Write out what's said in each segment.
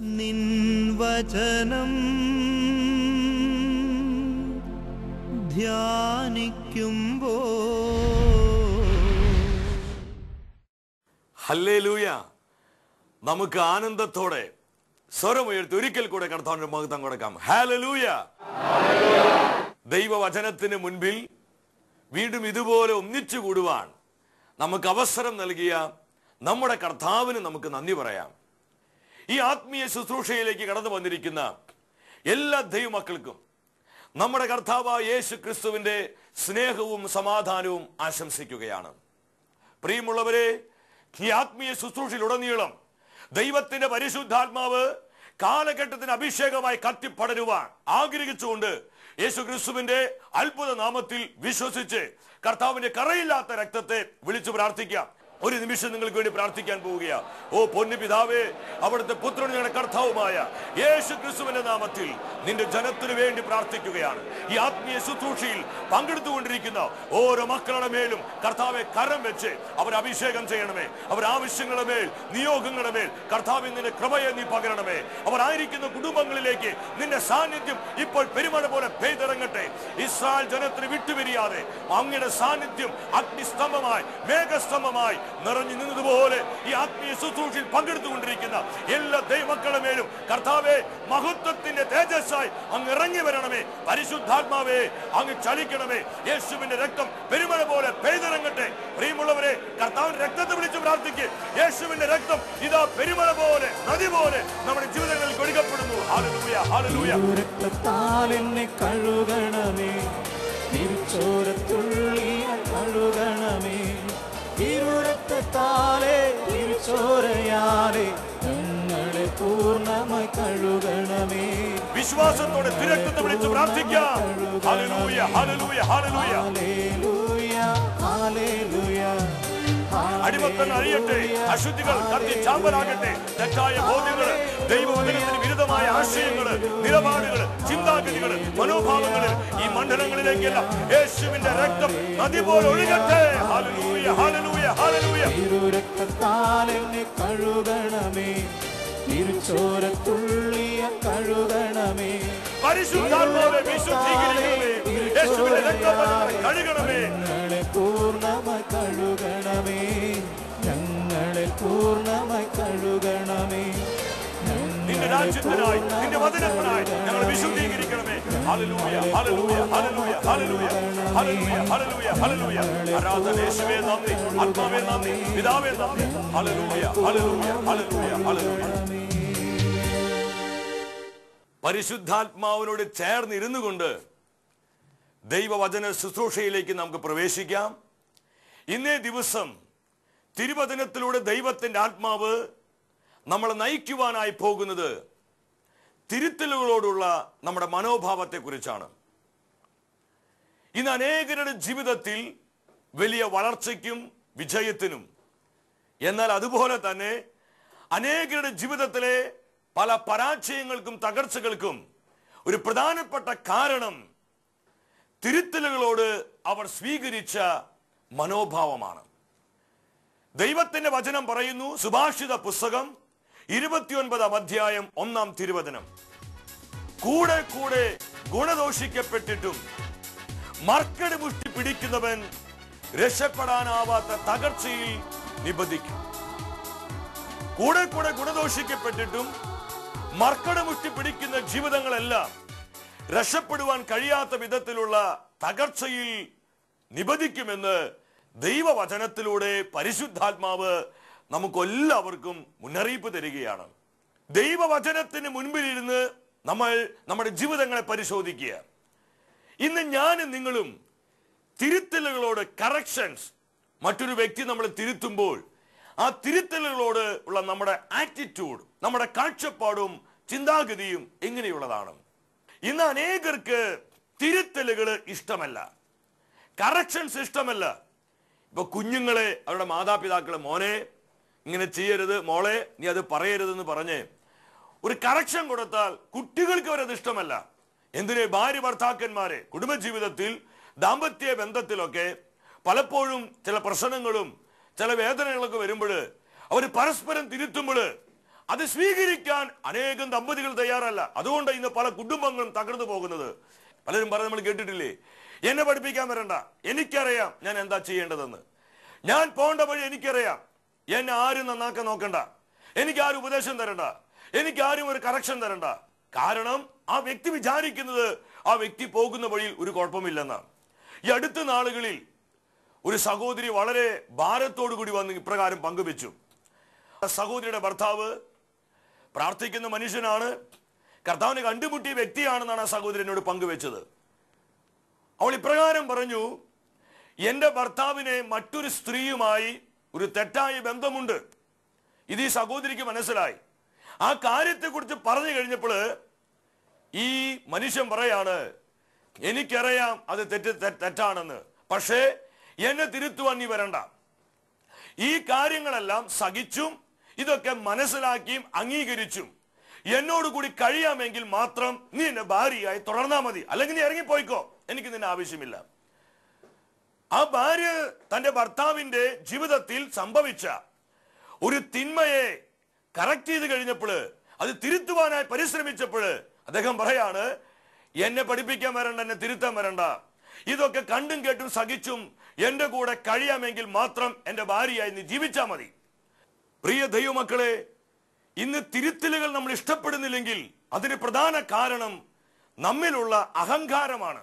നിൻ വചനം ധ്യാനിക്കുമ്പോൾ ഹല്ലേലൂയ. നമുക്ക് ആനന്ദത്തോടെ സ്വരമുയർത്തി ഒരിക്കൽ കൂടെ കർത്താവിന്റെ മഹത്വം കൊടുക്കാം. ഹല്ലേലൂയ. ദൈവവചനത്തിന് മുൻപിൽ വീണ്ടും ഇതുപോലെ ഒന്നിച്ചു കൂടുവാൻ നമുക്ക് അവസരം നൽകിയ നമ്മുടെ കർത്താവിന് നമുക്ക് നന്ദി പറയാം. ഈ ആത്മീയ ശുശ്രൂഷയിലേക്ക് കടന്നു വന്നിരിക്കുന്ന എല്ലാ ദൈവമക്കൾക്കും നമ്മുടെ കർത്താവായ യേശു ക്രിസ്തുവിന്റെ സ്നേഹവും സമാധാനവും ആശംസിക്കുകയാണ്. പ്രിയമുള്ളവരെ, ഈ ആത്മീയ ശുശ്രൂഷയിലുടനീളം ദൈവത്തിന്റെ പരിശുദ്ധാത്മാവ് കാലഘട്ടത്തിന് അഭിഷേകമായി കത്തിപ്പടരുവാൻ ആഗ്രഹിച്ചുകൊണ്ട് യേശു ക്രിസ്തുവിന്റെ അത്ഭുത നാമത്തിൽ വിശ്വസിച്ച് കർത്താവിന്റെ കറയില്ലാത്ത രക്തത്തെ വിളിച്ചു പ്രാർത്ഥിക്കാം. ഒരു നിമിഷം നിങ്ങൾക്ക് വേണ്ടി പ്രാർത്ഥിക്കാൻ പോവുകയാ. ഓ പൊന്നു പിതാവേ, അവിടുത്തെ പുത്രനും ഞങ്ങളുടെ കർത്താവുമായ യേശു ക്രിസ്തുവിന്റെ നാമത്തിൽ നിന്റെ ജനത്തിനു വേണ്ടി പ്രാർത്ഥിക്കുകയാണ്. ഈ ആത്മീയ ശുശ്രൂഷയിൽ പങ്കെടുത്തുകൊണ്ടിരിക്കുന്ന ഓരോ മക്കളുടെ മേലും കർത്താവെ കരം വെച്ച് അവർ അഭിഷേകം ചെയ്യണമേ. അവർ ആവശ്യങ്ങളുടെ മേൽ, നിയോഗങ്ങളുടെ മേൽ കർത്താവിൽ നിന്റെ കൃപയെ നീ പകരണമേ. അവർ ആയിരിക്കുന്ന കുടുംബങ്ങളിലേക്ക് നിന്റെ സാന്നിധ്യം ഇപ്പോൾ പെരുമഴ പോലെ പെയ്തിറങ്ങട്ടെ. ഇസ്രായേൽ ജനത്തിന് വിട്ടുപിരിയാതെ അങ്ങയുടെ സാന്നിധ്യം അഗ്നിസ്തംഭമായി, മേഘസ്തംഭമായി നിറഞ്ഞു നിന്നതുപോലെ ഈ ആത്മീയ ശുശ്രൂഷയിൽ പങ്കെടുത്തുകൊണ്ടിരിക്കുന്ന എല്ലാ ദൈവമക്കളുടെ മേലും കർത്താവേ മഹത്വത്തിന്റെ തേജസ്സായി അങ്ങ് ഇറങ്ങി വരണമേ. പരിശുദ്ധാത്മാവേ, അങ്ങ് ചലിക്കണമേ. യേശുവിന്റെ രക്തം പെരുമഴ പോലെ പെയ്തിറങ്ങട്ടെ. പ്രിയമുള്ളവരെ, കർത്താവിന്റെ രക്തത്തെ വിളിച്ച് പ്രാർത്ഥിക്കുക. യേശുവിന്റെ രക്തം ഇതാ പെരുമഴ പോലെ, നദി പോലെ നമ്മുടെ ജീവിതങ്ങളിൽ ഒഴുകപ്പെടുന്നു. Hallelujah, hallelujah. രക്തത്താൽ എന്നെ കഴുകണമേ, തിരുച്ചോരത്തുള്ളിയാൽ കഴുകണമേ. തിരുരക്തത്താലേ, തിരുച്ചോരയാലേ ഞങ്ങളെ പൂർണ്ണമായി കഴുകണമേ. വിശ്വാസത്തോടെ തിരുരക്തത്തെ വിളിച്ച് പ്രാർത്ഥിക്കാം. ഹല്ലേലൂയ, ഹല്ലേലൂയ, ഹല്ലേലൂയ. ഹല്ലേലൂയ, ഹല്ലേലൂയ. അടിമക്കൾ അറിയട്ടെ, അശുദ്ധികൾ കത്തി ചാമ്പലാകട്ടെ. തെറ്റായ ബോധ്യങ്ങള്, ദൈവവചനത്തിന് വിരുദ്ധമായ ആശയങ്ങള്, നിലപാടുകള്, ചിന്താഗതികള്, മനോഭാവങ്ങള് ഈ മണ്ഡലങ്ങളിലേക്കെല്ലാം യേശുവിന്റെ രക്തം നദി പോലെ ഒഴുകട്ടെ. ഹല്ലേലൂയ, ഹല്ലേലൂയ, ഹല്ലേലൂയ. തിരുരക്തത്താൽ എന്നെ കഴുകണമേ, തിരുച്ചോരത്തുള്ളിയ കഴുകണമേ. പരിശുദ്ധാത്മാവേ വിശുദ്ധീകരിക്കണമേ. യേശുവിന്റെ രക്തം കഴുകണമേ. ഞങ്ങളെ പൂർണ്ണമായി കഴുകണമേ, ഞങ്ങളെ പൂർണ്ണമായി കഴുകണമേ. നിന്റെ രാജ്യത്തിനായി, നിന്റെ വചനത്തിനായി ഞങ്ങളെ വിശുദ്ധീകരിക്കണമേ. ഹല്ലേലൂയ, ഹല്ലേലൂയ, ഹല്ലേലൂയ, ഹല്ലേലൂയ, ഹല്ലേലൂയ, ഹല്ലേലൂയ, ഹല്ലേലൂയ. ആരാധന യേശുവേ നന്ദി, ആത്മാവേ നന്ദി, പിതാവേ നന്ദി. ഹല്ലേലൂയ, ഹല്ലേലൂയ, ഹല്ലേലൂയ, ഹല്ലേലൂയ. പരിശുദ്ധാത്മാവിനോട് ചേർന്നിരുന്നു കൊണ്ട് ദൈവവചന ശുശ്രൂഷയിലേക്ക് നമുക്ക് പ്രവേശിക്കാം. ഇന്നേ ദിവസം തിരുവചനത്തിലൂടെ ദൈവത്തിന്റെ ആത്മാവ് നമ്മളെ നയിക്കുവാനായി പോകുന്നത് തിരുത്തലുകളോടുള്ള നമ്മുടെ മനോഭാവത്തെ കുറിച്ചാണ്. ഇന്ന് അനേകരുടെ ജീവിതത്തിൽ വലിയ വളർച്ചയ്ക്കും വിജയത്തിനും, എന്നാൽ അതുപോലെ തന്നെ അനേകരുടെ ജീവിതത്തിലെ പല പരാജയങ്ങൾക്കും തകർച്ചകൾക്കും ഒരു പ്രധാനപ്പെട്ട കാരണം തിരുത്തലുകളോട് അവർ സ്വീകരിച്ച മനോഭാവമാണ്. ദൈവത്തിന്റെ വചനം പറയുന്നു, സുഭാഷിത പുസ്തകം 29-ാം അധ്യായം 1-ാം തിരുവചനം, കൂടെ കൂടെ ഗുണദോഷിക്കപ്പെട്ടിട്ടും മർക്കട് മുഷ്ടി പിടിക്കുന്നവൻ രക്ഷപ്പെടാനാവാത്ത തകർച്ചയിൽ നിബന്ധിക്കും. കൂടെ കൂടെ ഗുണദോഷിക്കപ്പെട്ടിട്ടും മർക്കട് മുഷ്ടി പിടിക്കുന്ന ജീവിതങ്ങളെല്ലാം രക്ഷപ്പെടുവാൻ കഴിയാത്ത വിധത്തിലുള്ള തകർച്ചയിൽ നിബന്ധിക്കുമെന്ന് ദൈവവചനത്തിലൂടെ പരിശുദ്ധാത്മാവ് നമുക്കെല്ലാവർക്കും മുന്നറിയിപ്പ് തരികയാണ്. ദൈവവചനത്തിന് മുൻപിലിരുന്ന് നമ്മൾ നമ്മുടെ ജീവിതങ്ങളെ പരിശോധിക്കുക. ഇന്ന് ഞാനും നിങ്ങളും തിരുത്തലുകളോട്, കറക്ഷൻസ്, മറ്റൊരു വ്യക്തി നമ്മളെ തിരുത്തുമ്പോൾ ആ തിരുത്തലുകളോട് ഉള്ള നമ്മുടെ ആറ്റിറ്റ്യൂഡ്, നമ്മുടെ കാഴ്ചപ്പാടും ചിന്താഗതിയും എങ്ങനെയുള്ളതാണ്? ഇന്ന് അനേകർക്ക് തിരുത്തലുകൾ ഇഷ്ടമല്ല, കറക്ഷൻസ് ഇഷ്ടമല്ല. ഇപ്പൊ കുഞ്ഞുങ്ങളെ അവരുടെ മാതാപിതാക്കളെ, മോനെ ഇങ്ങനെ ചെയ്യരുത്, മോളെ നീ അത് പറയരുതെന്ന് പറഞ്ഞ് ഒരു കറക്ഷൻ കൊടുത്താൽ കുട്ടികൾക്ക് അവരത് ഇഷ്ടമല്ല. എന്തിന്? ഭാര്യ ഭർത്താക്കന്മാരെ കുടുംബജീവിതത്തിൽ, ദാമ്പത്യ ബന്ധത്തിലൊക്കെ പലപ്പോഴും ചില പ്രശ്നങ്ങളും ചില വേദനകളൊക്കെ വരുമ്പോൾ അവർ പരസ്പരം തിരുത്തുമ്പോൾ അത് സ്വീകരിക്കാൻ അനേകം ദമ്പതികൾ തയ്യാറല്ല. അതുകൊണ്ട് ഇന്ന് പല കുടുംബങ്ങളും തകർന്നു പോകുന്നത്. പലരും പറഞ്ഞ് നമ്മൾ കേട്ടിട്ടില്ലേ, എന്നെ പഠിപ്പിക്കാൻ വരണ്ട, എനിക്കറിയാം ഞാൻ എന്താ ചെയ്യേണ്ടതെന്ന്, ഞാൻ പോകേണ്ട വഴി എനിക്കറിയാം, എന്നെ ആരും നന്നാക്കാൻ നോക്കണ്ട, എനിക്ക് ആരും ഉപദേശം തരണ്ട, എനിക്ക് ആരും ഒരു കറക്ഷൻ തരണ്ട. കാരണം ആ വ്യക്തി വിചാരിക്കുന്നത് ആ വ്യക്തി പോകുന്ന വഴിയിൽ ഒരു കുഴപ്പമില്ലെന്നാണ്. ഈ അടുത്ത നാളുകളിൽ ഒരു സഹോദരി വളരെ ഭാരത്തോടു കൂടി വന്ന് ഇപ്രകാരം പങ്കുവെച്ചു. സഹോദരിയുടെ ഭർത്താവ് പ്രാർത്ഥിക്കുന്ന മനുഷ്യനാണ്, കർത്താവിനെ കണ്ടുമുട്ടിയ വ്യക്തിയാണെന്നാണ് ആ സഹോദരി എന്നോട് പങ്കുവെച്ചത്. അവൾ ഇപ്രകാരം പറഞ്ഞു, എന്റെ ഭർത്താവിനെ മറ്റൊരു സ്ത്രീയുമായി ഒരു തെറ്റായ ബന്ധമുണ്ട്. ഇത് ഈ സഹോദരിക്ക് മനസ്സിലായി. ആ കാര്യത്തെക്കുറിച്ച് പറഞ്ഞു കഴിഞ്ഞപ്പോൾ ഈ മനുഷ്യൻ പറയാണ്, എനിക്കറിയാം അത് തെറ്റാണെന്ന്, പക്ഷേ എന്നെ തിരുത്തുവാൻ നീ വരണ്ട. ഈ കാര്യങ്ങളെല്ലാം സഹിച്ചും ഇതൊക്കെ മനസ്സിലാക്കിയും അംഗീകരിച്ചും എന്നോട് കൂടി കഴിയാമെങ്കിൽ മാത്രം നീ എന്റെ ഭാര്യയായി തുടർന്നാ മതി, അല്ലെങ്കിൽ നീ ഇറങ്ങിപ്പോയിക്കോ, എനിക്ക് നിന്നെ ആവശ്യമില്ല. ആ ഭാര്യ തന്റെ ഭർത്താവിന്റെ ജീവിതത്തിൽ സംഭവിച്ച ഒരു തിന്മയെ കറക്റ്റ് ചെയ്ത് കഴിഞ്ഞപ്പോൾ, അത് തിരുത്തുവാനായി പരിശ്രമിച്ചപ്പോൾ അദ്ദേഹം പറയാണ്, എന്നെ പഠിപ്പിക്കാൻ വരണ്ട, എന്നെ തിരുത്താൻ വരണ്ട, ഇതൊക്കെ കണ്ടും കേട്ടും സഹിച്ചും എന്റെ കൂടെ കഴിയാമെങ്കിൽ മാത്രം എന്റെ ഭാര്യയായി നീ ജീവിച്ചാൽ മതി. പ്രിയ ദൈവമക്കളെ, ഇന്ന് തിരുത്തലുകൾ നമ്മൾ ഇഷ്ടപ്പെടുന്നില്ലെങ്കിൽ അതിന് പ്രധാന കാരണം നമ്മിലുള്ള അഹങ്കാരമാണ്.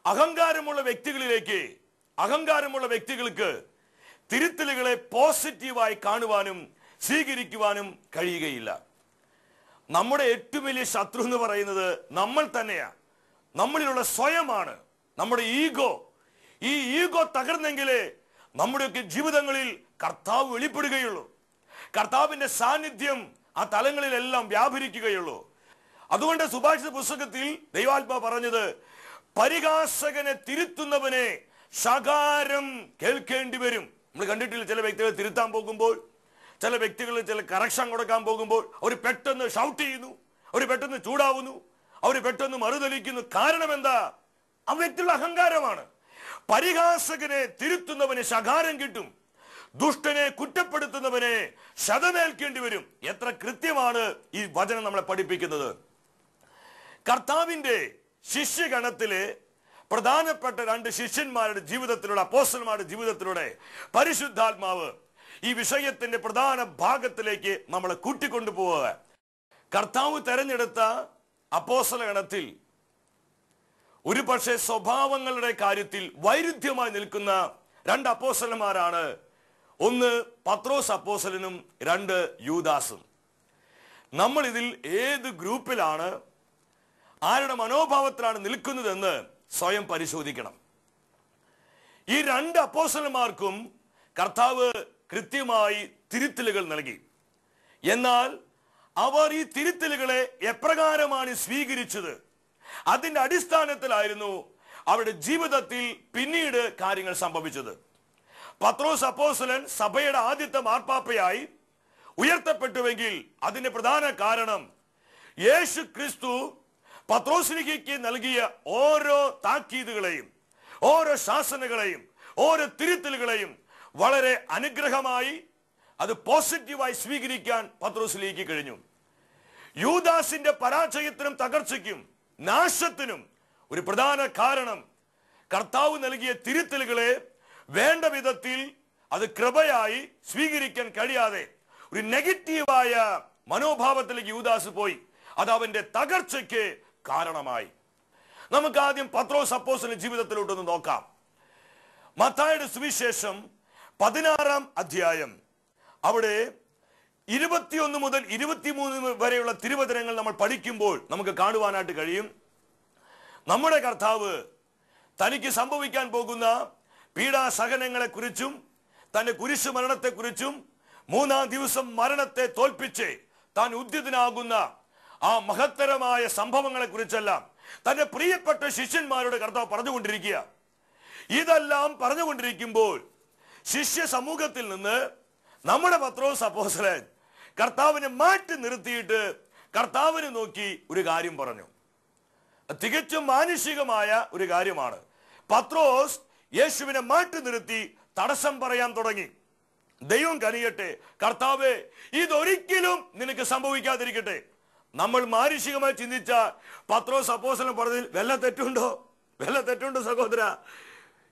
അഹങ്കാരമുള്ള വ്യക്തികൾക്ക് തിരുത്തലുകളെ പോസിറ്റീവായി കാണുവാനും സ്വീകരിക്കുവാനും കഴിയുകയില്ല. നമ്മുടെ ഏറ്റവും വലിയ ശത്രു എന്ന് പറയുന്നത് നമ്മൾ തന്നെയാണ്, നമ്മളിലുള്ള സ്വയമാണ്, നമ്മുടെ ഈഗോ. ഈ ഈഗോ തകർന്നെങ്കിലേ നമ്മുടെയൊക്കെ ജീവിതങ്ങളിൽ കർത്താവ് വെളിപ്പെടുകയുള്ളൂ, കർത്താവിന്റെ സാന്നിധ്യം ആ തലങ്ങളിലെല്ലാം വ്യാപരിക്കുകയുള്ളൂ. അതുകൊണ്ട് സുഭാഷിത പുസ്തകത്തിൽ ദൈവാത്മാവ് പറഞ്ഞത്, പരിഹാസകനെ തിരുത്തുന്നവനെ ശകാരം കേൾക്കേണ്ടി വരും. നമ്മൾ കണ്ടിട്ടില്ല, ചില വ്യക്തികൾ തിരുത്താൻ പോകുമ്പോൾ, ചില വ്യക്തികൾ ചില കറക്ഷൻ കൊടുക്കാൻ പോകുമ്പോൾ അവർ പെട്ടെന്ന് ഷൗട്ട് ചെയ്യുന്നു, അവർ പെട്ടെന്ന് ചൂടാവുന്നു, അവർ പെട്ടെന്ന് മറുതലിക്കുന്നു. കാരണം എന്താ? ആ വ്യക്തിയുള്ള അഹങ്കാരമാണ്. പരിഹാസകനെ തിരുത്തുന്നവന് ശകാരം കിട്ടും, ദുഷ്ടനെ കുറ്റപ്പെടുത്തുന്നവനെ ശതമേൽക്കേണ്ടി വരും. എത്ര കൃത്യമാണ് ഈ വചനം നമ്മളെ പഠിപ്പിക്കുന്നത്. കർത്താവിന്റെ ശിഷ്യഗണത്തിലെ പ്രധാനപ്പെട്ട 2 ശിഷ്യന്മാരുടെ ജീവിതത്തിലൂടെ, അപ്പോസ്തലന്മാരുടെ ജീവിതത്തിലൂടെ പരിശുദ്ധാത്മാവ് ഈ വിഷയത്തിന്റെ പ്രധാന ഭാഗത്തിലേക്ക് നമ്മളെ കൂട്ടിക്കൊണ്ടുപോവുക. കർത്താവ് തെരഞ്ഞെടുത്ത അപ്പോസ്തല ഗണത്തിൽ ഒരു പക്ഷേ സ്വഭാവങ്ങളുടെ കാര്യത്തിൽ വൈരുദ്ധ്യമായി നിൽക്കുന്ന 2 അപ്പോസ്തലന്മാരാണ്. ഒന്ന് പത്രോസ് അപ്പോസ്തലനും 2 യൂദാസും. നമ്മൾ ഇതിൽ ഏത് ഗ്രൂപ്പിലാണ്, ആരുടെ മനോഭാവത്തിലാണ് നിൽക്കുന്നതെന്ന് സ്വയം പരിശോധിക്കണം. ഈ 2 അപ്പോസ്തലന്മാർക്കും കർത്താവ് കൃത്യമായി തിരുത്തലുകൾ നൽകി. എന്നാൽ അവർ ഈ തിരുത്തലുകളെ എപ്രകാരമാണ് സ്വീകരിച്ചത്, അതിന്റെ അടിസ്ഥാനത്തിലായിരുന്നു അവരുടെ ജീവിതത്തിൽ പിന്നീട് കാര്യങ്ങൾ സംഭവിച്ചത്. പത്രോസ് അപ്പോസ്തലൻ സഭയുടെ ആദ്യത്തെ മാർപ്പാപ്പയായി ഉയർത്തപ്പെട്ടുവെങ്കിൽ അതിന്റെ പ്രധാന കാരണം യേശു ക്രിസ്തു പത്രോസിലേക്ക് നൽകിയ ഓരോ താക്കീതുകളെയും, ഓരോ ശാസനകളെയും, ഓരോ തിരുത്തലുകളെയും വളരെ അനുഗ്രഹമായി, അത് പോസിറ്റീവായി സ്വീകരിക്കാൻ പത്രോസിലേക്ക് കഴിഞ്ഞു. യൂദാസിന്റെ പരാജയത്തിനും തകർച്ചയ്ക്കും നാശത്തിനും ഒരു പ്രധാന കാരണം കർത്താവ് നൽകിയ തിരുത്തലുകളെ വേണ്ട വിധത്തിൽ അത് കൃപയായി സ്വീകരിക്കാൻ കഴിയാതെ ഒരു നെഗറ്റീവായ മനോഭാവത്തിലേക്ക് യൂദാസ് പോയി. അത് അവന്റെ തകർച്ചയ്ക്ക് കാരണമായി. നമുക്ക് ആദ്യം പത്രോസ് അപ്പോസ്തലന്റെ ജീവിതത്തിലോട്ടൊന്ന് നോക്കാം. മത്തായിയുടെ സുവിശേഷം 16-ാം അധ്യായം, അവിടെ 21 മുതൽ 23 വരെയുള്ള തിരുവചനങ്ങൾ നമ്മൾ പഠിക്കുമ്പോൾ നമുക്ക് കാണുവാനായിട്ട് കഴിയും, നമ്മുടെ കർത്താവ് തനിക്ക് സംഭവിക്കാൻ പോകുന്ന പീഡാസഹനങ്ങളെ കുറിച്ചും തന്റെ കുരിശു മരണത്തെക്കുറിച്ചും 3-ാം ദിവസം മരണത്തെ തോൽപ്പിച്ച് താൻ ഉദ്യതനാകുന്ന ആ മഹത്തരമായ സംഭവങ്ങളെ കുറിച്ചെല്ലാം തന്റെ പ്രിയപ്പെട്ട ശിഷ്യന്മാരോട് കർത്താവ് പറഞ്ഞുകൊണ്ടിരിക്കുക. ഇതെല്ലാം പറഞ്ഞുകൊണ്ടിരിക്കുമ്പോൾ ശിഷ്യ സമൂഹത്തിൽ നിന്ന് നമ്മുടെ പത്രോസ് അപ്പോസ്തലൻ കർത്താവിനെ മാറ്റി നിർത്തിയിട്ട് കർത്താവിനെ നോക്കി ഒരു കാര്യം പറഞ്ഞു. തികച്ചും മാനുഷികമായ ഒരു കാര്യമാണ്. പത്രോസ് യേശുവിനെ മാറ്റി നിർത്തി തടസ്സം പറയാൻ തുടങ്ങി. ദൈവം കനിയട്ടെ. കർത്താവേ, ഇതൊരിക്കലും നിനക്ക് സംഭവിക്കാതിരിക്കട്ടെ. നമ്മൾ മാനുഷികമായി ചിന്തിച്ച പത്രോസ് അപ്പോസ്തലൻ പറഞ്ഞതിൽ വല്ല തെറ്റുണ്ടോ സഹോദര?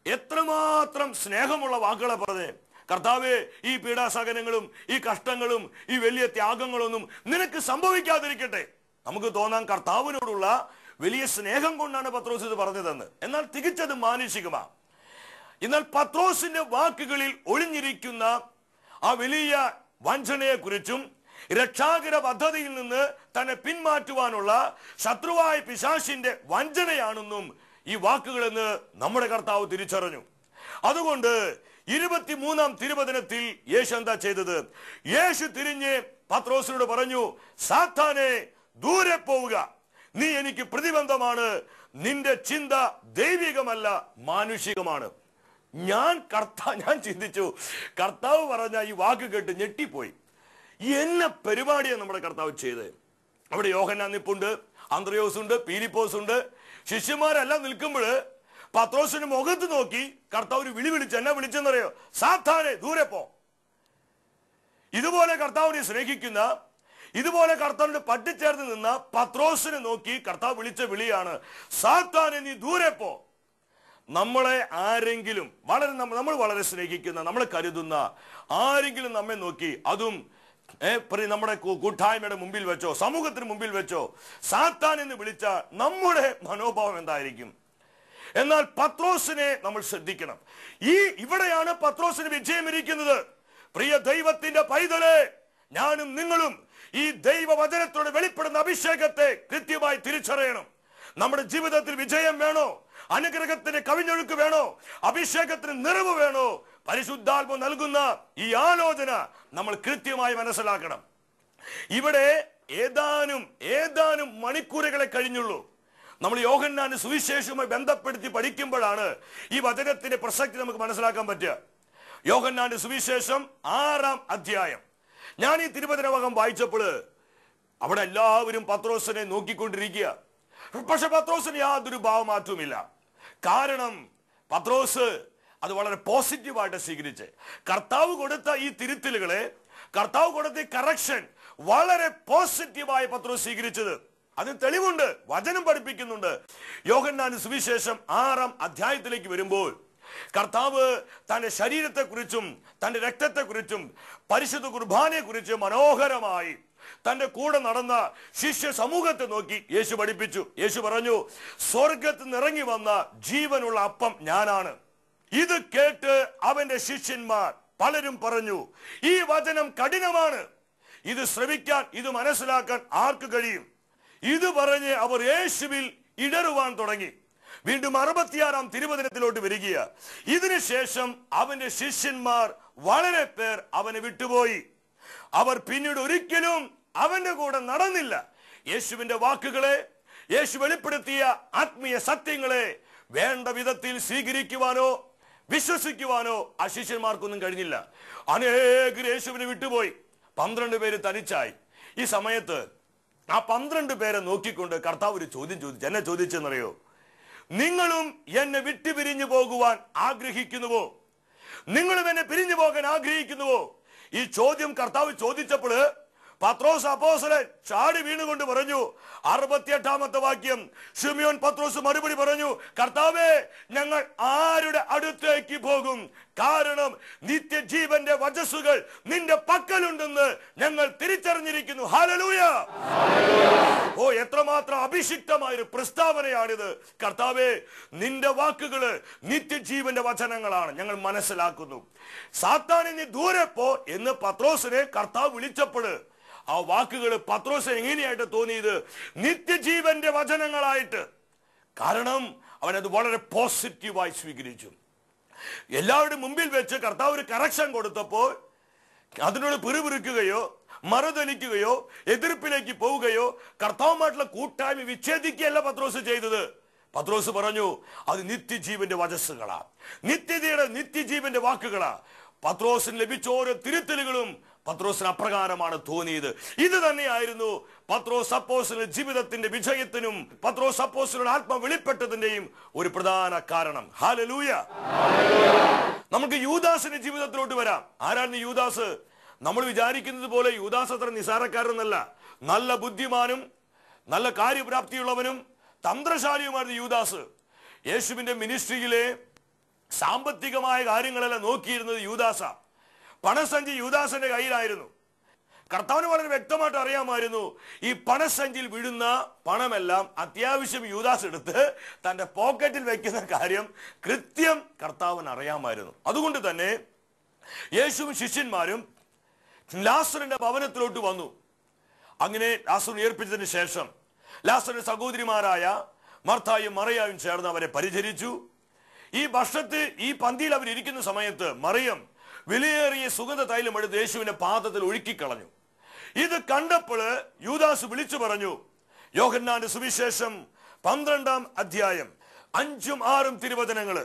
എത്രമാത്രം സ്നേഹമുള്ള വാക്കുകളെ പറഞ്ഞേ. കർത്താവേ, ഈ പീഡാസഹനങ്ങളും ഈ കഷ്ടങ്ങളും ഈ വലിയ ത്യാഗങ്ങളൊന്നും നിനക്ക് സംഭവിക്കാതിരിക്കട്ടെ. നമുക്ക് തോന്നാം കർത്താവിനോടുള്ള വലിയ സ്നേഹം കൊണ്ടാണ് പത്രോസ് ഇത് പറഞ്ഞതെന്ന്. എന്നാൽ തികച്ചത് മാനുഷികമാണ്. എന്നാൽ പത്രോസിന്റെ വാക്കുകളിൽ ഒളിഞ്ഞിരിക്കുന്ന ആ വലിയ വഞ്ചനയെക്കുറിച്ചും രക്ഷാകര പദ്ധതിയിൽ നിന്ന് തന്നെ പിന്മാറ്റുവാനുള്ള ശത്രുവായ പിശാചിന്റെ വഞ്ചനയാണെന്നും ഈ വാക്കുകളെന്ന് നമ്മുടെ കർത്താവ് തിരിച്ചറിഞ്ഞു. അതുകൊണ്ട് 23-ാം തിരുവചനത്തിൽ യേശു എന്താ ചെയ്തത്? യേശു തിരിഞ്ഞ് പത്രോസിനോട് പറഞ്ഞു, സാത്താനെ, ദൂരെ പോവുക, നീ എനിക്ക് പ്രതിബന്ധമാണ്. നിന്റെ ചിന്ത ദൈവികമല്ല, മാനുഷികമാണ്. ഞാൻ ചിന്തിച്ചു, കർത്താവ് പറഞ്ഞ ഈ വാക്ക് കേട്ട് ഞെട്ടിപ്പോയി. എന്ന പരിപാടിയാണ് നമ്മുടെ കർത്താവ് ചെയ്തത്. അവിടെ യോഹന്നാൻ നിപ്പുണ്ട്, അന്ത്രയോസ് ഉണ്ട്, പീലിപ്പോസ് ഉണ്ട്. ശിഷ്യന്മാരെല്ലാം നിൽക്കുമ്പോൾ പത്രോസിന്റെ മുഖത്ത് നോക്കി കർത്താവ് ഒരു വിളിച്ച് എന്നെ വിളിച്ചെന്നറിയോ? സാത്താനെ, ദൂരെ പോ. ഇതുപോലെ കർത്താവിനെ സ്നേഹിക്കുന്ന, ഇതുപോലെ കർത്താവിന്റെ പട്ടിച്ചേർന്ന് നിന്ന പത്രോസിനെ നോക്കി കർത്താവ് വിളിച്ച വിളിയാണ്, സാത്താനെ, നീ ദൂരെ പോ. നമ്മളെ ആരെങ്കിലും നമ്മൾ വളരെ സ്നേഹിക്കുന്ന, നമ്മളെ കരുതുന്ന ആരെങ്കിലും നമ്മെ നോക്കി, അതും നമ്മുടെ കൂട്ടായ്മയുടെ മുമ്പിൽ വെച്ചോ സമൂഹത്തിന് മുമ്പിൽ വെച്ചോ സാത്താൻ എന്ന് വിളിച്ച നമ്മുടെ മനോഭാവം എന്തായിരിക്കും? എന്നാൽ പത്രോസിനെ നമ്മൾ ശ്രദ്ധിക്കണം. ഇവിടെയാണ് പത്രോസിന് വിജയം ഇരിക്കുന്നത്. പ്രിയ ദൈവത്തിന്റെ പൈതലേ, ഞാനും നിങ്ങളും ഈ ദൈവവചനത്തോട് വെളിപ്പെടുന്ന അഭിഷേകത്തെ കൃത്യമായി തിരിച്ചറിയണം. നമ്മുടെ ജീവിതത്തിൽ വിജയം വേണോ? അനുഗ്രഹത്തിന് കവിഞ്ഞൊഴുക്ക് വേണോ? അഭിഷേകത്തിന് നിറവ് വേണോ? പരിശുദ്ധാത്മ നൽകുന്ന ഈ ആലോചന നമ്മൾ കൃത്യമായി മനസ്സിലാക്കണം. ഇവിടെ ഏതാനും മണിക്കൂറുകളെ കഴിഞ്ഞുള്ളൂ. നമ്മൾ യോഹന്നാന്റെ സുവിശേഷവുമായി ബന്ധപ്പെടുത്തി പഠിക്കുമ്പോഴാണ് ഈ വചനത്തിന്റെ പ്രസക്തി നമുക്ക് മനസ്സിലാക്കാൻ പറ്റുക. യോഹന്നാന്റെ സുവിശേഷം 6-ാം അധ്യായം ഞാൻ ഈ തിരുവചനഭാഗം വായിച്ചപ്പോൾ അവിടെ എല്ലാവരും പത്രോസിനെ നോക്കിക്കൊണ്ടിരിക്കുക. പക്ഷെ പത്രോസിന് യാതൊരു ഭാവമാറ്റവുമില്ല. കാരണം പത്രോസ് അത് വളരെ പോസിറ്റീവായിട്ട് സ്വീകരിച്ച് കർത്താവ് കൊടുത്ത ഈ തിരുത്തലുകളെ, കർത്താവ് കൊടുത്ത കറക്ഷൻ വളരെ പോസിറ്റീവായി പത്രോസ് സ്വീകരിച്ചത്. അതിന് തെളിവുണ്ട്, വചനം പഠിപ്പിക്കുന്നുണ്ട്. യോഹന്നാന്റെ സുവിശേഷം 6-ാം അധ്യായത്തിലേക്ക് വരുമ്പോൾ കർത്താവ് തന്റെ ശരീരത്തെക്കുറിച്ചും തന്റെ രക്തത്തെക്കുറിച്ചും പരിശുദ്ധ കുർബാനയെ കുറിച്ചും മനോഹരമായി തന്റെ കൂടെ നടന്ന ശിഷ്യ സമൂഹത്തെ നോക്കി യേശു പഠിപ്പിച്ചു. യേശു പറഞ്ഞു, സ്വർഗത്തിൽ നിന്ന് ഇറങ്ങി വന്ന ജീവനുള്ള അപ്പം ഞാനാണ്. ഇത് കേട്ട് അവന്റെ ശിഷ്യന്മാർ പലരും പറഞ്ഞു, ഈ വചനം കഠിനമാണ്, ഇത് ശ്രവിക്കാൻ, ഇത് മനസ്സിലാക്കാൻ ആർക്ക് കഴിയും? ഇത് പറഞ്ഞ് അവർ യേശുവിൽ ഇടറുവാൻ തുടങ്ങി. വീണ്ടും 66-ാം തിരുവചനത്തിലോട്ട് വരിക. ഇതിനുശേഷം അവന്റെ ശിഷ്യന്മാർ വളരെ പേർ അവനെ വിട്ടുപോയി. അവർ പിന്നീട് ഒരിക്കലും അവന്റെ കൂടെ നടന്നില്ല. യേശുവിന്റെ വാക്കുകളെ, യേശു വെളിപ്പെടുത്തിയ ആത്മീയ സത്യങ്ങളെ വേണ്ട വിധത്തിൽ സ്വീകരിക്കുവാനോ വിശ്വസിക്കുവാനോ ആ ശിഷ്യന്മാർക്കൊന്നും കഴിഞ്ഞില്ല. അനേകർ യേശുവിനെ വിട്ടുപോയി. 12 പേര് തനിച്ചായി. ഈ സമയത്ത് ആ 12 പേരെ നോക്കിക്കൊണ്ട് കർത്താവ് ഒരു ചോദ്യം ചോദിച്ചു. എന്നെ ചോദിച്ചെന്നറിയോ? നിങ്ങളും എന്നെ വിട്ടു പിരിഞ്ഞു പോകുവാൻ ആഗ്രഹിക്കുന്നുവോ? നിങ്ങളും എന്നെ പിരിഞ്ഞു പോകാൻ ആഗ്രഹിക്കുന്നുവോ? ഈ ചോദ്യം കർത്താവ് ചോദിച്ചപ്പോൾ പത്രോസ് അപ്പോസ്തലൻ ചാടി വീണുകൊണ്ട് പറഞ്ഞു, 68-ാമത്തെ വാക്യം, ശിമയോൻ പത്രോസ് മറുപടി പറഞ്ഞു, കർത്താവേ, ഞങ്ങൾ ആരുടെ അടുത്തേക്ക് പോകും? കാരണം നിത്യജീവന്റെ വചസ്സുകൾ നിന്റെ പക്കലുണ്ടെന്ന് ഞങ്ങൾ തിരിച്ചറിഞ്ഞിരിക്കുന്നു. ഹല്ലേലൂയ! ഓ, എത്രമാത്രം അഭിഷിക്തമായൊരു പ്രസ്താവനയാണിത്. കർത്താവേ, നിന്റെ വാക്കുകള് നിത്യജീവന്റെ വചനങ്ങളാണ്, ഞങ്ങൾ മനസ്സിലാക്കുന്നു. സാത്താനെ, നീ ദൂരെ പോ എന്ന് പത്രോസിനെ കർത്താവ് വിളിച്ചപ്പോൾ ആ വാക്കുകൾ പത്രോസ് എങ്ങനെയായിട്ട് തോന്നിയത്? നിത്യജീവന്റെ വചനങ്ങളായിട്ട്. കാരണം അവനത് വളരെ പോസിറ്റീവായി സ്വീകരിച്ചു. എല്ലാവരുടെ മുമ്പിൽ വെച്ച് കർത്താവ് ഒരു കറക്ഷൻ കൊടുത്തപ്പോൾ അതിനോട് പിറുപിറുക്കുകയോ മറുതലിക്കുകയോ എതിർപ്പിലേക്ക് പോവുകയോ കർത്താവുമായിട്ടുള്ള കൂട്ടായ്മ വിച്ഛേദിക്കുകയല്ല പത്രോസ് ചെയ്തത്. പത്രോസ് പറഞ്ഞു, അത് നിത്യജീവന്റെ വചസ്സുകളാ, നിത്യജീവന്റെ വാക്കുകളാ. പത്രോസിന് ലഭിച്ച ഓരോ തിരുത്തലുകളും പത്രോസിന് അപ്രകാരമാണ് തോന്നിയത്. ഇത് തന്നെയായിരുന്നു പത്രോസ് അപ്പോസ്തലന്റെ ജീവിതത്തിന്റെ വിജയത്തിനും പത്രോസ് അപ്പോസ്തലന്റെ ആത്മ വെളിപ്പെട്ടതിന്റെയും ഒരു പ്രധാന കാരണം. ഹല്ലേലൂയ. നമുക്ക് യൂദാസിന്റെ ജീവിതത്തിലോട്ട് വരാം. ആരാണ് യൂദാസ്? നമ്മൾ വിചാരിക്കുന്നത് പോലെ യൂദാസ് അത്ര നിസാരക്കാരനല്ല. നല്ല ബുദ്ധിമാനും നല്ല കാര്യപ്രാപ്തിയുള്ളവനും തന്ത്രശാലിയുമായിരുന്നു യൂദാസ്. യേശുവിന്റെ മിനിസ്ട്രിയിലെ സാമ്പത്തികമായ കാര്യങ്ങളെല്ലാം നോക്കിയിരുന്നത് യൂദാസ. പണസഞ്ചി യൂദാസിന്റെ കയ്യിലായിരുന്നു. കർത്താവിന് വളരെ വ്യക്തമായിട്ട് അറിയാമായിരുന്നു ഈ പണസഞ്ചിയിൽ വീഴുന്ന പണമെല്ലാം അത്യാവശ്യം യൂദാസ് എടുത്ത് തന്റെ പോക്കറ്റിൽ വെക്കുന്ന കാര്യം കൃത്യം കർത്താവിന് അറിയാമായിരുന്നു. അതുകൊണ്ട് തന്നെ യേശുവും ശിഷ്യന്മാരും ലാസറിന്റെ ഭവനത്തിലോട്ട് വന്നു. അങ്ങനെ ലാസർ ഉയർപ്പിച്ചതിന് ശേഷം ലാസറിന്റെ സഹോദരിമാരായ മർത്തായും മറിയായും ചേർന്ന് അവരെ പരിചരിച്ചു. ഈ ഭക്ഷണത്തിൽ ഈ പന്തിയിൽ അവരിയ്ക്കുന്ന സമയത്ത് മറിയം വിലയേറിയ സുഗന്ധ തൈലം എടുത്ത് യേശുവിന്റെ പാദത്തിൽ ഒഴുക്കിക്കളഞ്ഞു. ഇത് കണ്ടപ്പോൾ യൂദാസ് വിളിച്ചു പറഞ്ഞു, യോഹന്നാന്റെ സുവിശേഷം 12-ാം അധ്യായം 5-6 തിരുവചനങ്ങള്,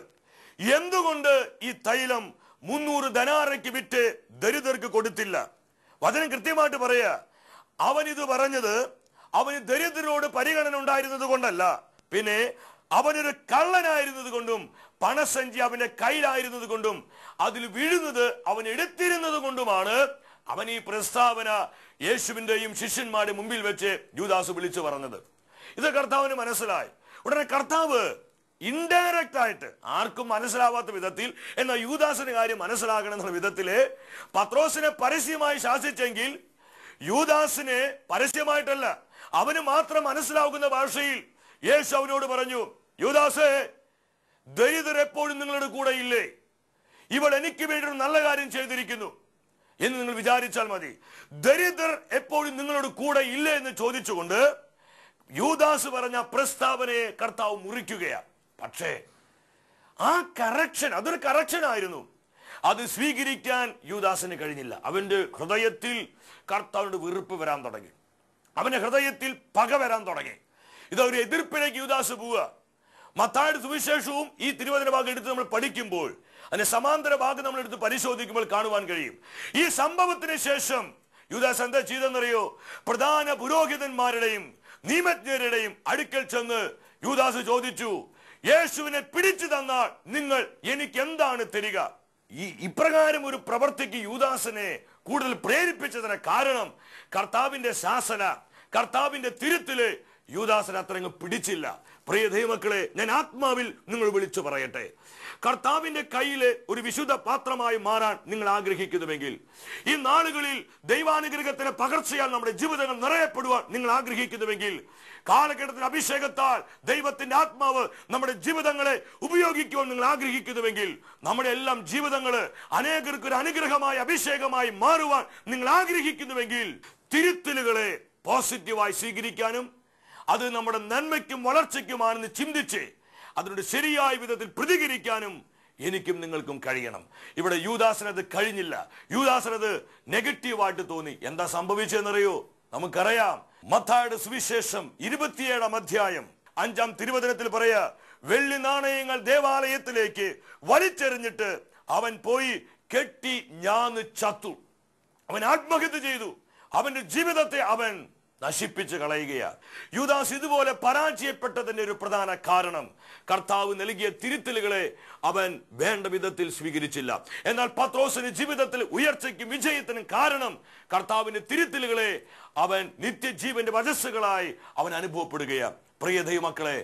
എന്തുകൊണ്ട് ഈ തൈലം 300 ധനാരയ്ക്ക് വിറ്റ് ദരിദ്രർക്ക് കൊടുത്തില്ല? വചനം കൃത്യമായിട്ട് പറയാ, അവൻ ഇത് പറഞ്ഞത് അവന് ദരിദ്രരോട് പരിഗണന ഉണ്ടായിരുന്നത് കൊണ്ടല്ല, പിന്നെ അവനൊരു കള്ളനായിരുന്നത് കൊണ്ടും പണസഞ്ചി അവന്റെ കയ്യിലായിരുന്നത് കൊണ്ടും അതിൽ വീഴുന്നത് അവൻ എടുത്തിരുന്നത് കൊണ്ടുമാണ് അവൻ ഈ പ്രസ്താവന യേശുവിന്റെയും ശിഷ്യന്മാരുടെ മുമ്പിൽ വെച്ച് യൂദാസ് വിളിച്ചു പറഞ്ഞത്. ഇത് കർത്താവിന് മനസ്സിലായി. ഉടനെ കർത്താവ് ഇൻഡയറക്റ്റ് ആയിട്ട് ആർക്കും മനസ്സിലാവാത്ത വിധത്തിൽ, എന്നാൽ യൂദാസിന്റെ കാര്യം മനസ്സിലാക്കണം എന്നുള്ള വിധത്തില് പത്രോസിനെ പരസ്യമായി ശാസിച്ചെങ്കിൽ യൂദാസിനെ പരസ്യമായിട്ടല്ല, അവന് മാത്രം മനസ്സിലാകുന്ന ഭാഷയിൽ യേശു അവനോട് പറഞ്ഞു, യൂദാസേ, ദരിദ്രർ എപ്പോഴും നിങ്ങളുടെ കൂടെ ഇല്ലേ? ഇവൾ എനിക്ക് വേണ്ടി ഒരു നല്ല കാര്യം ചെയ്തിരിക്കുന്നു എന്ന് നിങ്ങൾ വിചാരിച്ചാൽ മതി. ദരിദ്രർ എപ്പോഴും നിങ്ങളുടെ കൂടെ ഇല്ലേ എന്ന് ചോദിച്ചുകൊണ്ട് യൂദാസ് പറഞ്ഞ പ്രസ്താവനയെ കർത്താവ് മുറിക്കുകയാണ്. പക്ഷേ ആ കറക്ഷൻ, അതൊരു കറക്ഷൻ ആയിരുന്നു. അത് സ്വീകരിക്കാൻ യൂദാസിന് കഴിഞ്ഞില്ല. അവന്റെ ഹൃദയത്തിൽ കർത്താവിന്റെ വെറുപ്പ് വരാൻ തുടങ്ങി. അവന്റെ ഹൃദയത്തിൽ പക വരാൻ തുടങ്ങി. ഇതൊരു എതിർപ്പിലേക്ക് യൂദാസ് പോവുക. മത്തായിയുടെ സുവിശേഷവും ഈ തിരുവചന ഭാഗം എടുത്ത് നമ്മൾ പഠിക്കുമ്പോൾ അതിന്റെ സമാന്തര ഭാഗം നമ്മൾ എടുത്ത് പരിശോധിക്കുമ്പോൾ കാണുവാൻ കഴിയും. ഈ സംഭവത്തിന് ശേഷം യൂദാസ് എന്താ ചെയ്തെന്നറിയോ? പ്രധാന പുരോഹിതന്മാരുടെയും നിയമജ്ഞരുടെയും അടുക്കൽ ചെന്ന് യൂദാസ് ചോദിച്ചു, യേശുവിനെ പിടിച്ചു തന്നാൽ നിങ്ങൾ എനിക്ക് എന്താണ് തരിക? ഇപ്രകാരം ഒരു പ്രവർത്തിക്ക് യൂദാസിനെ കൂടുതൽ പ്രേരിപ്പിച്ചതിന് കാരണം കർത്താവിന്റെ ശാസന, കർത്താവിന്റെ തിരുത്തല് യൂദാസിനെ അത്രങ്ങ് പിടിച്ചില്ല. പ്രിയ ദൈവമക്കളെ, ഞാൻ ആത്മാവിൽ നിങ്ങൾ വിളിച്ചു പറയട്ടെ, കർത്താവിന്റെ കയ്യിലെ ഒരു വിശുദ്ധ പാത്രമായി മാറാൻ നിങ്ങൾ ആഗ്രഹിക്കുന്നുവെങ്കിൽ, ഈ നാളുകളിൽ ദൈവാനുഗ്രഹത്തിന് പകർച്ചയാൽ നമ്മുടെ ജീവിതങ്ങൾ നിറയപ്പെടുവാൻ നിങ്ങൾ ആഗ്രഹിക്കുന്നുവെങ്കിൽ, കാലഘട്ടത്തിന്റെ അഭിഷേകത്താൽ ദൈവത്തിന്റെ ആത്മാവ് നമ്മുടെ ജീവിതങ്ങളെ ഉപയോഗിക്കുവാൻ നിങ്ങൾ ആഗ്രഹിക്കുന്നുവെങ്കിൽ, നമ്മുടെ എല്ലാം ജീവിതങ്ങള് അനേകർക്ക് ഒരു അനുഗ്രഹമായി അഭിഷേകമായി മാറുവാൻ നിങ്ങൾ ആഗ്രഹിക്കുന്നുവെങ്കിൽ, തിരുത്തലുകളെ പോസിറ്റീവായി സ്വീകരിക്കാനും അത് നമ്മുടെ നന്മയ്ക്കും വളർച്ചയ്ക്കുമാണെന്ന് ചിന്തിച്ച് അതിനോട് ശരിയായ വിധത്തിൽ പ്രതികരിക്കാനും എനിക്കും നിങ്ങൾക്കും കഴിയണം. ഇവിടെ യൂദാസിനത് കഴിഞ്ഞില്ല. യൂദാസിനത് നെഗറ്റീവായിട്ട് തോന്നി. എന്താ സംഭവിച്ചതെന്നറിയോ? നമുക്കറിയാം. മത്തായിയുടെ സുവിശേഷം 27-ാം അധ്യായം 5-ാം തിരുവചനത്തിൽ പറയാ, വെള്ളി നാണയങ്ങൾ ദേവാലയത്തിലേക്ക് വലിച്ചെറിഞ്ഞിട്ട് അവൻ പോയി കെട്ടി ഞാന്ന് ചത്തു. അവൻ ആത്മഹത്യ ചെയ്തു. അവന്റെ ജീവിതത്തെ അവൻ നശിപ്പിച്ച് കളയുകയാണ്. യൂദാസ് ഇതുപോലെ പരാജയപ്പെട്ടതിന്റെ ഒരു പ്രധാന കാരണം കർത്താവ് നൽകിയ തിരുത്തലുകളെ അവൻ വേണ്ട വിധത്തിൽ സ്വീകരിച്ചില്ല. എന്നാൽ പത്രോസിന്റെ ജീവിതത്തിൽ ഉയർച്ചയ്ക്കും വിജയത്തിനും കാരണം കർത്താവിന്റെ തിരുത്തലുകളെ അവൻ നിത്യജീവന്റെ വചസ്സുകളായി അവൻ അനുഭവപ്പെടുകയാണ്. പ്രിയ ദൈവമക്കളെ,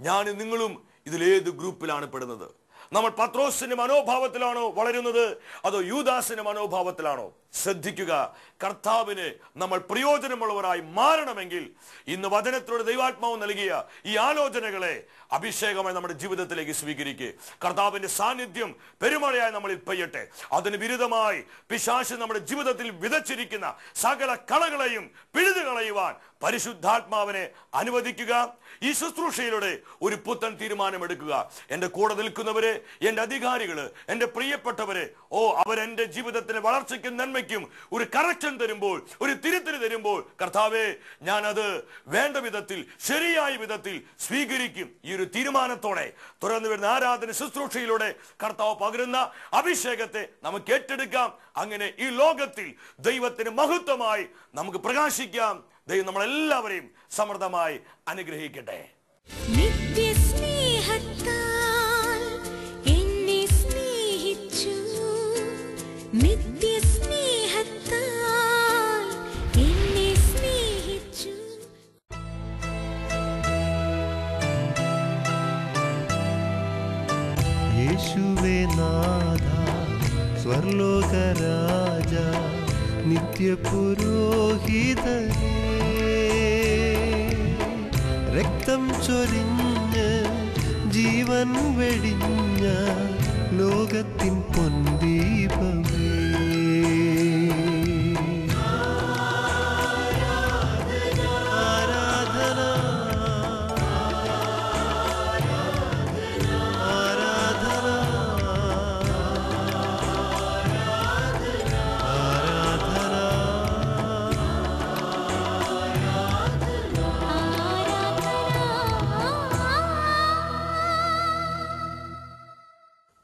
ഞാനും നിങ്ങളും ഇതിലേത് ഗ്രൂപ്പിലാണ് പെടുന്നത്? നമ്മൾ പത്രോസിന്റെ മനോഭാവത്തിലാണോ വളരുന്നത്, അതോ യൂദാസിന്റെ മനോഭാവത്തിലാണോ? ശ്രദ്ധിക്കുക. കർത്താവിന് നമ്മൾ പ്രയോജനമുള്ളവരായി മാറണമെങ്കിൽ ഇന്ന് വചനത്തിലൂടെ ദൈവാത്മാവ് നൽകിയ ഈ ആലോചനകളെ അഭിഷേകമായി നമ്മുടെ ജീവിതത്തിലേക്ക് സ്വീകരിക്കുക. കർത്താവിന്റെ സാന്നിധ്യം പെരുമഴയായി നമ്മളിൽ പെയ്യട്ടെ. അതിന് വിരുദ്ധമായി പിശാച് നമ്മുടെ ജീവിതത്തിൽ വിതച്ചിരിക്കുന്ന സകല കളകളെയും പിഴുതു കളയുവാൻ പരിശുദ്ധാത്മാവിനെ അനുവദിക്കുക. ഈ ശുശ്രൂഷയിലൂടെ ഒരു പുത്തൻ തീരുമാനമെടുക്കുക. എന്റെ കൂടെ നിൽക്കുന്നവരെ, എന്റെ അധികാരികള്, എന്റെ പ്രിയപ്പെട്ടവരെ, അവരെന്റെ ജീവിതത്തിന്റെ വളർച്ചയ്ക്കും നന്മ കൃപയ്ക്കും ഒരു കറക്ഷൻ തരുമ്പോൾ, ഒരു തിരുത്തൽ തരുമ്പോൾ, കർത്താവേ ഞാനത് വേണ്ട വിധത്തിൽ, ശരിയായ വിധത്തിൽ സ്വീകരിക്കും. ഈ ഒരു തീരുമാനത്തോടെ തുറന്നു വരുന്ന ആരാധന ശുശ്രൂഷയിലൂടെ കർത്താവ് പകരുന്ന അഭിഷേകത്തെ നമുക്ക് ഏറ്റെടുക്കാം. അങ്ങനെ ഈ ലോകത്തിൽ ദൈവത്തിന് മഹത്വമായി നമുക്ക് പ്രകാശിക്കാം. ദൈവം നമ്മളെല്ലാവരെയും സമൃദ്ധമായി അനുഗ്രഹിക്കട്ടെ. നിത്യസ്നേഹത്താൽ എന്നെ സ്നേഹിച്ചു, നിത്യസ്നേഹത്താൽ എന്നെ സ്നേഹിച്ചു. യേശുവേ നാഥ സ്വർലോകരാജ നിത്യപുരോഹിതനേ, രക്തം ചൊരിഞ്ഞ് ജീവൻ വെടിഞ്ഞ ലോകത്തിൻ പൊൻദീപമേ,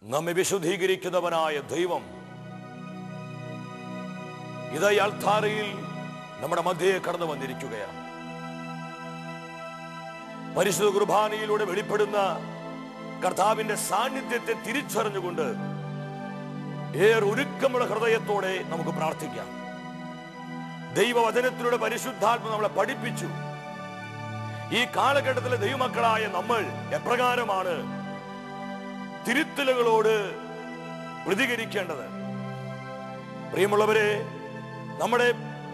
നമ്മെ വിശുദ്ധീകരിക്കുന്നവനായ ദൈവം ഇതാ ഈ അൾത്താരയിൽ നമ്മുടെ മധ്യയെ കടന്നു വന്നിരിക്കുകയാണ്. പരിശുദ്ധ കുർബാനയിലൂടെ വെളിപ്പെടുന്ന കർത്താവിന്റെ സാന്നിധ്യത്തെ തിരിച്ചറിഞ്ഞുകൊണ്ട് ഏറെ ഒരുക്കമുള്ള ഹൃദയത്തോടെ നമുക്ക് പ്രാർത്ഥിക്കാം. ദൈവവചനത്തിലൂടെ പരിശുദ്ധാത്മ നമ്മളെ പഠിപ്പിച്ചു. ഈ കാലഘട്ടത്തിലെ ദൈവമക്കളായ നമ്മൾ എപ്രകാരമാണ് തിരുത്തലുകളോട് പ്രതികരിക്കേണ്ടത്? പ്രിയമുള്ളവരെ, നമ്മുടെ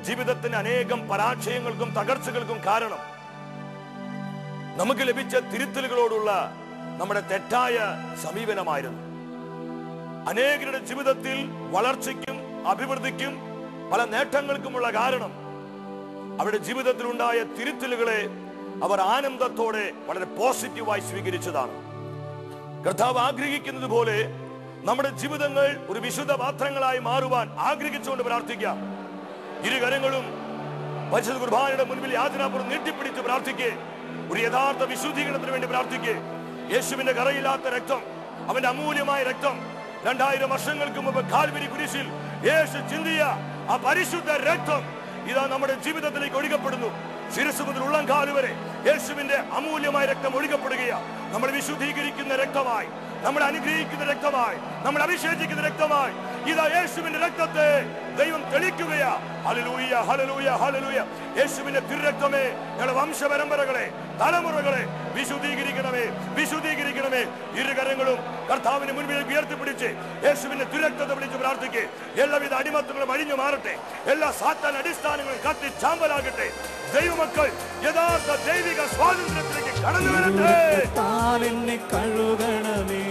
ജീവിതത്തിന് അനേകം പരാജയങ്ങൾക്കും തകർച്ചകൾക്കും കാരണം നമുക്ക് ലഭിച്ച തിരുത്തലുകളോടുള്ള നമ്മുടെ തെറ്റായ സമീപനമായിരുന്നു. അനേകരുടെ ജീവിതത്തിൽ വളർച്ചയ്ക്കും അഭിവൃദ്ധിക്കും പല നേട്ടങ്ങൾക്കുമുള്ള കാരണം അവരുടെ ജീവിതത്തിലുണ്ടായ തിരുത്തലുകളെ അവർ ആനന്ദത്തോടെ വളരെ പോസിറ്റീവായി സ്വീകരിച്ചതാണ്. കർത്താവ് ആഗ്രഹിക്കുന്നത് പോലെ നമ്മുടെ ജീവിതങ്ങൾ ഒരു വിശുദ്ധ പാത്രങ്ങളായി മാറുവാൻ ആഗ്രഹിച്ചുകൊണ്ട് പ്രാർത്ഥിക്കാം. ഇരുകരങ്ങളും പരിശുദ്ധ കുർബാനയുടെ മുൻപിൽ യാചനാപൂർവ്വം നീട്ടിപ്പിടിച്ച് പ്രാർത്ഥിക്കേ. ഒരു യഥാർത്ഥ വിശുദ്ധീകരണത്തിന് വേണ്ടി പ്രാർത്ഥിക്കേ. യേശുവിന്റെ കറയില്ലാത്ത രക്തം, അവന്റെ അമൂല്യമായ രക്തം, 2000 വർഷങ്ങൾക്ക് മുമ്പ് കാൽവരി കുരിശിൽ യേശു ചിന്തിയ ആ പരിശുദ്ധ രക്തം ഇതാ നമ്മുടെ ജീവിതത്തിലേക്ക് ഒഴുകപ്പെടുന്നു. ശിരസ് മുതൽ ഉള്ളംകാല് വരെ യേശുവിന്റെ അമൂല്യമായ രക്തം ഒഴുകപ്പെടുകയാണ്. നമ്മൾ വിശുദ്ധീകരിക്കുന്ന രക്തമായി, നമ്മൾ അനുഗ്രഹിക്കുന്ന രക്തമായി, നമ്മൾ അഭിഷേചിക്കുന്ന രക്തമായി ഇതാ യേശുവിന്റെ രക്തത്തെ ദൈവം തെളിക്കുകയാ. ഹല്ലേലൂയ, ഹല്ലേലൂയ, ഹല്ലേലൂയ. യേശുവിന്റെ തിരുരക്തമേ ഞങ്ങളുടെ വംശപരമ്പരകളെ, തലമുറകളെ വിശുദ്ധീകരിക്കണമേ, വിശുദ്ധീകരിക്കണമേ. ഇരുകരങ്ങളും കർത്താവിന് മുൻപിൽ ഉയർത്തിപ്പിടിച്ച് യേശുവിന്റെ തിരുരക്തത്തെ വിളിച്ച് പ്രാർത്ഥിക്കേ. എല്ലാവിധ അടിമത്തങ്ങളും അഴിഞ്ഞു മാറട്ടെ. എല്ലാ സാത്താൻ അടിസ്ഥാനങ്ങളും കത്തി ചാമ്പലാകട്ടെ. ദൈവമക്കൾ യഥാർത്ഥ ദൈവിക സ്വാതന്ത്ര്യത്തിലേക്ക് കടന്നു വരട്ടെ. കഴുകണമേ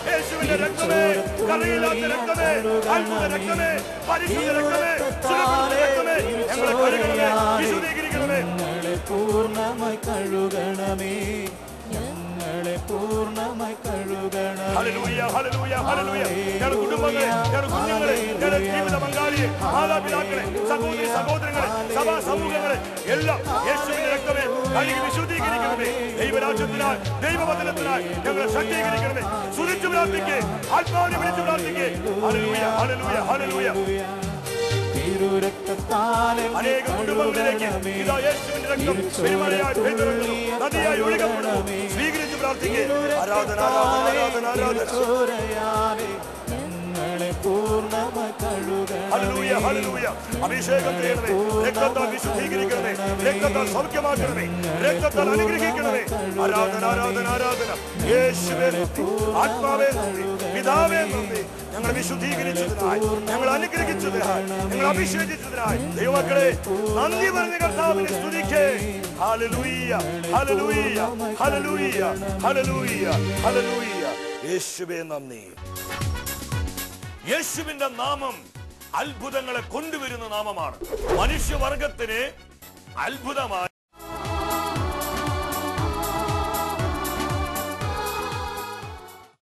യേശുവിന്റെ രക്തമേ, കറയില്ലാത്ത രക്തമേ, അത്ഭുത രക്തമേ, പരിശുദ്ധ രക്തമേ, സുരക്ഷിത രക്തമേ, ഞങ്ങളെ കഴുകണമേ, വിശുദ്ധീകരിക്കണമേ. ഞങ്ങളെ പൂർണ്ണമായി കഴുകണമേ, ഞങ്ങളെ പൂർണ്ണമായി കഴുകണമേ. ഹല്ലേലൂയ, ഹല്ലേലൂയ, ഹല്ലേലൂയ. ഞങ്ങളുടെ കുടുംബങ്ങളെ, ഞങ്ങളുടെ കുഞ്ഞുങ്ങളെ, ഞങ്ങളുടെ ജീവിത പങ്കാളിയെ, മാതാപിതാക്കളെ, സഹോദരി സഹോദരങ്ങളെ, സഭാ സമൂഹങ്ങളെ എല്ലാം യേശുവിന്റെ രക്തമേ കഴുകി വിശുദ്ധീകരിക്കണമേ. ദൈവരാജ്യത്തിനായി, ദൈവവചനത്തിനായി ഞങ്ങളെ ശക്തീകരിക്കണമേ. സ്തുതിച്ച് പ്രാർത്ഥിക്കേ, ആത്മാവിനെ വിളിച്ച് പ്രാർത്ഥിക്കേ. ഹല്ലേലൂയ, ഹല്ലേലൂയ, ഹല്ലേലൂയ. അനേക കുടുംബങ്ങളിലേക്ക് ഇതാ യേശുവിന്റെ രക്തം പെരുമഴയായി പെയ്തിറങ്ങുന്നു, നദിയായി ഒഴുകപ്പെടുന്നു. സ്വീകരിച്ച് പ്രാർത്ഥിക്കേ. ആരാധന, ആരാധന, ആരാധന, ആരാധന. Hallelujah, hallelujah. അഭിഷേകം ചെയ്യണമേ, രക്തത്താൽ വിശുദ്ധീകരിക്കണമേ, രക്തത്താൽ സൗഖ്യമാക്കണമേ, രക്തത്താൽ അനുഗ്രഹിക്കണമേ. ആരാധന, ആരാധന, ആരാധന. യേശുവേ നന്ദി, ആത്മാവേ നന്ദി, പിതാവേ നന്ദി. ഞങ്ങളെ വിശുദ്ധീകരിച്ചതിനായി, ഞങ്ങൾ അനുഗ്രഹിച്ചതിനായി, ഞങ്ങൾ അഭിഷേകിച്ചതിനായി ദൈവമക്കളെ നന്ദി പറഞ്ഞ കർത്താവിനെ സ്തുതിക്കേ. ഹല്ലേലൂയ, ഹല്ലേലൂയ, ഹല്ലേലൂയ, ഹല്ലേലൂയ, ഹല്ലേലൂയ. യേശുവേ നന്ദി. യേശുവിന്റെ നാമം അത്ഭുതങ്ങളെ കൊണ്ടുവരുന്ന നാമമാണ്. മനുഷ്യവർഗത്തിന് അത്ഭുതമായി